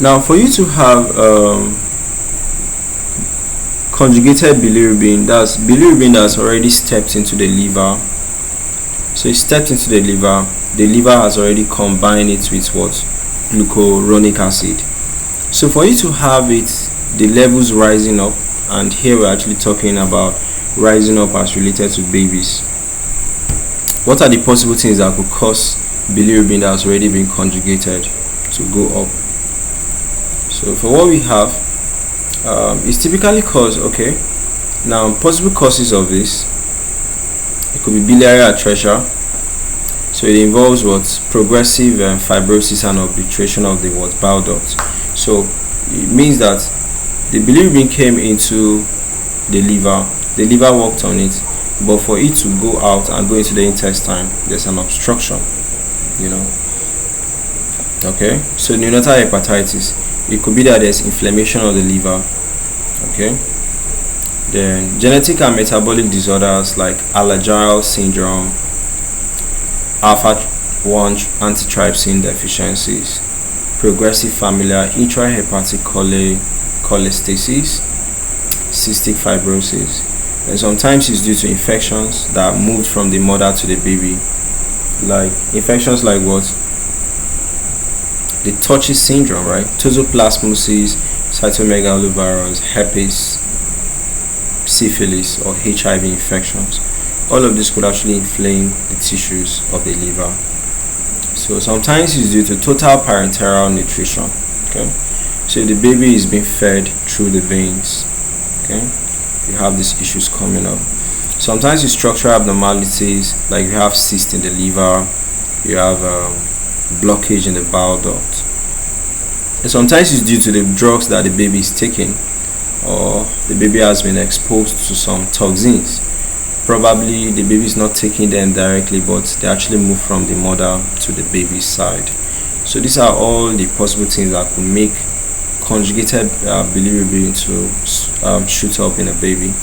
Now, for you to have conjugated bilirubin, that's bilirubin that's already stepped into the liver. So it stepped into the liver has already combined it with what? Glucuronic acid. So for you to have it, the levels rising up, and here we're actually talking about rising up as related to babies. What are the possible things that could cause bilirubin that has already been conjugated to go up? So for what we have, it's typically caused, okay, now possible causes of this, it could be biliary atresia. So it involves what? Progressive fibrosis and obliteration of the bile duct. So it means that the bilirubin came into the liver worked on it, but for it to go out and go into the intestine, there's an obstruction, okay. So neonatal hepatitis, it could be that there's inflammation of the liver, okay. Then genetic and metabolic disorders like Alagille syndrome, alpha-1 antitrypsin deficiencies, progressive familial intrahepatic cholestasis, cystic fibrosis, and sometimes it's due to infections that moved from the mother to the baby, like infections like what? The Toxoplasmosis syndrome, right? Toxoplasmosis, Cytomegalovirus, Herpes, Syphilis, or HIV infections. All of this could actually inflame the tissues of the liver. So sometimes it's due to total parenteral nutrition, okay. So if the baby is being fed through the veins, okay, you have these issues coming up. Sometimes it's structural abnormalities, like you have cyst in the liver, you have blockage in the bile duct, and sometimes it's due to the drugs that the baby is taking, or the baby has been exposed to some toxins. Probably the baby is not taking them directly, but they actually move from the mother to the baby's side. So these are all the possible things that could make conjugated bilirubin to shoot up in a baby.